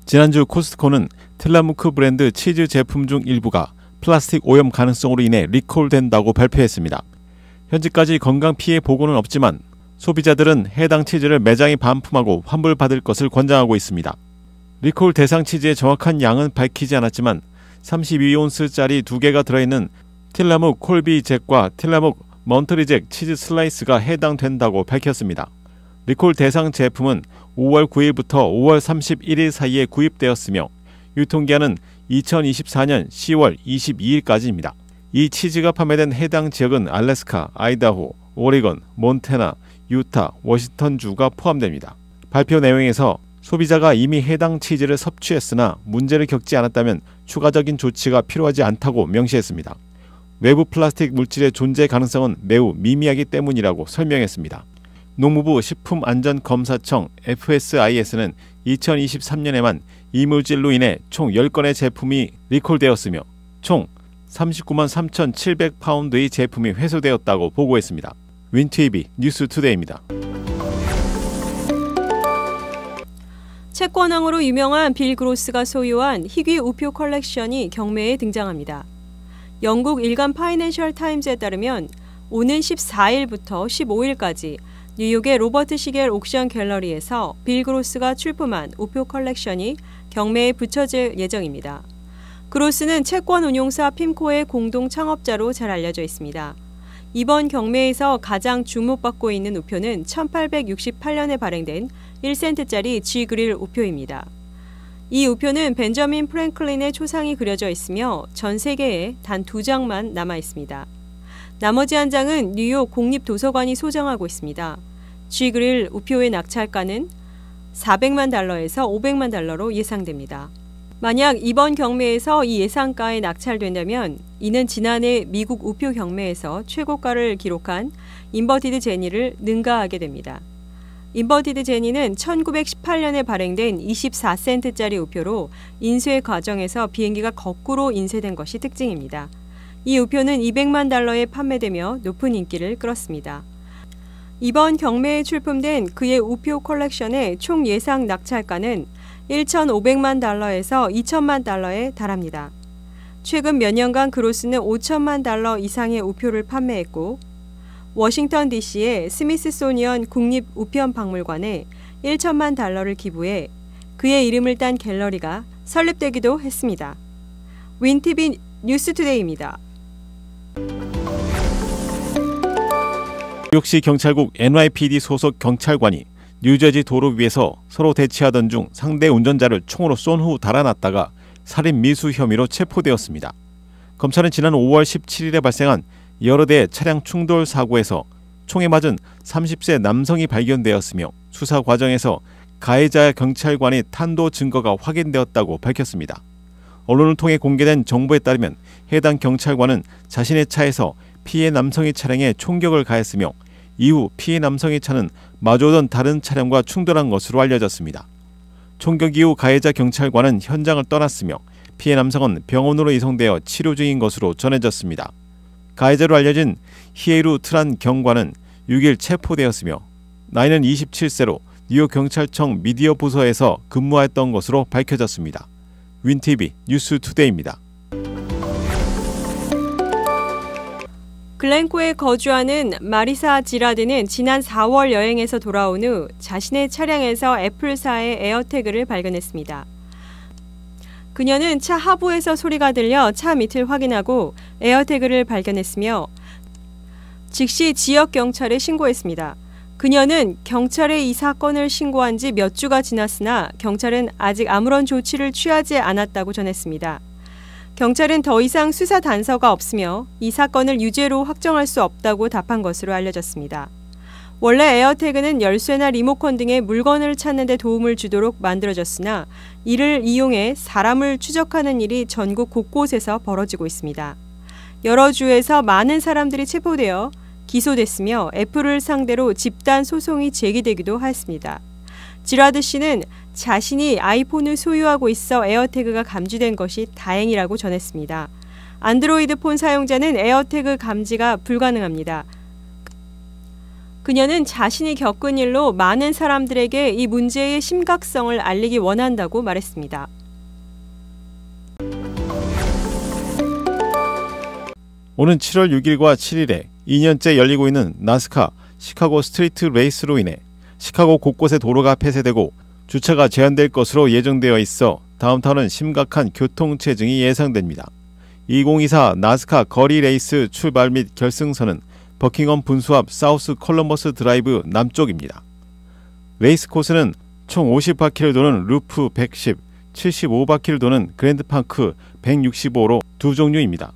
지난주 코스트코는 틸라무크 브랜드 치즈 제품 중 일부가 플라스틱 오염 가능성으로 인해 리콜된다고 발표했습니다. 현재까지 건강 피해 보고는 없지만 소비자들은 해당 치즈를 매장에 반품하고 환불받을 것을 권장하고 있습니다. 리콜 대상 치즈의 정확한 양은 밝히지 않았지만 32온스짜리 2개가 들어있는 틸라묵 콜비 잭과 틸라묵 먼트리 잭 치즈 슬라이스가 해당된다고 밝혔습니다. 리콜 대상 제품은 5월 9일부터 5월 31일 사이에 구입되었으며 유통기한은 2024년 10월 22일까지입니다. 이 치즈가 판매된 해당 지역은 알래스카, 아이다호, 오레곤, 몬태나, 유타, 워싱턴주가 포함됩니다. 발표 내용에서 소비자가 이미 해당 치즈를 섭취했으나 문제를 겪지 않았다면 추가적인 조치가 필요하지 않다고 명시했습니다. 외부 플라스틱 물질의 존재 가능성은 매우 미미하기 때문이라고 설명했습니다. 농무부 식품안전검사청 FSIS는 2023년에만 이 물질로 인해 총 10건의 제품이 리콜되었으며 총 39만 3,700파운드의 제품이 회수되었다고 보고했습니다. 윈TV 뉴스투데이입니다. 채권왕으로 유명한 빌 그로스가 소유한 희귀 우표 컬렉션이 경매에 등장합니다. 영국 일간 파이낸셜 타임즈에 따르면 오는 14일부터 15일까지 뉴욕의 로버트 시겔 옥션 갤러리에서 빌 그로스가 출품한 우표 컬렉션이 경매에 붙여질 예정입니다. 그로스는 채권 운용사 핌코의 공동 창업자로 잘 알려져 있습니다. 이번 경매에서 가장 주목받고 있는 우표는 1868년에 발행된 1센트짜리 G 그릴 우표입니다. 이 우표는 벤저민 프랭클린의 초상이 그려져 있으며 전 세계에 단 2장만 남아 있습니다. 나머지 한 장은 뉴욕 공립도서관이 소장하고 있습니다. G 그릴 우표의 낙찰가는 400만 달러에서 500만 달러로 예상됩니다. 만약 이번 경매에서 이 예상가에 낙찰된다면 이는 지난해 미국 우표 경매에서 최고가를 기록한 인버티드 제니를 능가하게 됩니다. 인버티드 제니는 1918년에 발행된 24센트짜리 우표로 인쇄 과정에서 비행기가 거꾸로 인쇄된 것이 특징입니다. 이 우표는 200만 달러에 판매되며 높은 인기를 끌었습니다. 이번 경매에 출품된 그의 우표 컬렉션의 총 예상 낙찰가는 1,500만 달러에서 2,000만 달러에 달합니다. 최근 몇 년간 그로스는 5천만 달러 이상의 우표를 판매했고 워싱턴 DC의 스미스소니언 국립우편박물관에 1천만 달러를 기부해 그의 이름을 딴 갤러리가 설립되기도 했습니다. 윈TV 뉴스투데이입니다. 뉴욕시 경찰국 NYPD 소속 경찰관이 뉴저지 도로 위에서 서로 대치하던 중 상대 운전자를 총으로 쏜 후 달아났다가 살인 미수 혐의로 체포되었습니다. 검찰은 지난 5월 17일에 발생한 여러 대의 차량 충돌 사고에서 총에 맞은 30세 남성이 발견되었으며 수사 과정에서 가해자 경찰관의 탄도 증거가 확인되었다고 밝혔습니다. 언론을 통해 공개된 정보에 따르면 해당 경찰관은 자신의 차에서 피해 남성의 차량에 총격을 가했으며 이후 피해 남성의 차는 마주오던 다른 차량과 충돌한 것으로 알려졌습니다. 총격 이후 가해자 경찰관은 현장을 떠났으며 피해 남성은 병원으로 이송되어 치료 중인 것으로 전해졌습니다. 가해자로 알려진 히에루 트란 경관은 6일 체포되었으며 나이는 27세로 뉴욕 경찰청 미디어 부서에서 근무했던 것으로 밝혀졌습니다. 윈TV 뉴스투데이입니다. 글렌코에 거주하는 마리사 지라드는 지난 4월 여행에서 돌아온 후 자신의 차량에서 애플사의 에어태그를 발견했습니다. 그녀는 차 하부에서 소리가 들려 차 밑을 확인하고 에어태그를 발견했으며 즉시 지역 경찰에 신고했습니다. 그녀는 경찰에 이 사건을 신고한 지 몇 주가 지났으나 경찰은 아직 아무런 조치를 취하지 않았다고 전했습니다. 경찰은 더 이상 수사 단서가 없으며 이 사건을 유죄로 확정할 수 없다고 답한 것으로 알려졌습니다. 원래 에어태그는 열쇠나 리모컨 등의 물건을 찾는 데 도움을 주도록 만들어졌으나 이를 이용해 사람을 추적하는 일이 전국 곳곳에서 벌어지고 있습니다. 여러 주에서 많은 사람들이 체포되어 기소됐으며 애플을 상대로 집단 소송이 제기되기도 했습니다. 지라드 씨는 자신이 아이폰을 소유하고 있어 에어태그가 감지된 것이 다행이라고 전했습니다. 안드로이드 폰 사용자는 에어태그 감지가 불가능합니다. 그녀는 자신이 겪은 일로 많은 사람들에게 이 문제의 심각성을 알리기 원한다고 말했습니다. 오는 7월 6일과 7일에 2년째 열리고 있는 나스카 시카고 스트리트 레이스로 인해 시카고 곳곳의 도로가 폐쇄되고 주차가 제한될 것으로 예정되어 있어 다음타운은 심각한 교통체증이 예상됩니다. 2024 나스카 거리 레이스 출발 및 결승선은 버킹엄 분수 앞 사우스 컬럼버스 드라이브 남쪽입니다. 레이스 코스는 총 50바퀴를 도는 루프 110, 75바퀴를 도는 그랜드파크 165로 두 종류입니다.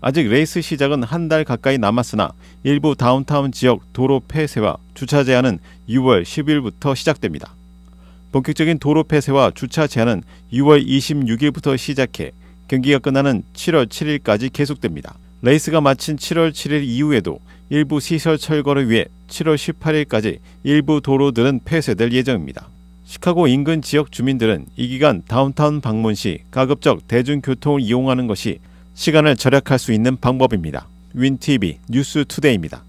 아직 레이스 시작은 한 달 가까이 남았으나 일부 다운타운 지역 도로 폐쇄와 주차 제한은 6월 10일부터 시작됩니다. 본격적인 도로 폐쇄와 주차 제한은 6월 26일부터 시작해 경기가 끝나는 7월 7일까지 계속됩니다. 레이스가 마친 7월 7일 이후에도 일부 시설 철거를 위해 7월 18일까지 일부 도로들은 폐쇄될 예정입니다. 시카고 인근 지역 주민들은 이 기간 다운타운 방문 시 가급적 대중교통을 이용하는 것이 시간을 절약할 수 있는 방법입니다. 윈TV 뉴스투데이입니다.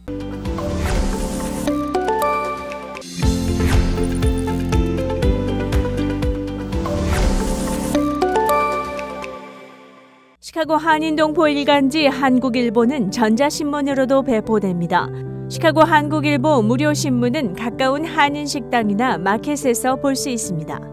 시카고 한인동포 일간지 한국일보는 전자신문으로도 배포됩니다. 시카고 한국일보 무료 신문은 가까운 한인식당이나 마켓에서 볼 수 있습니다.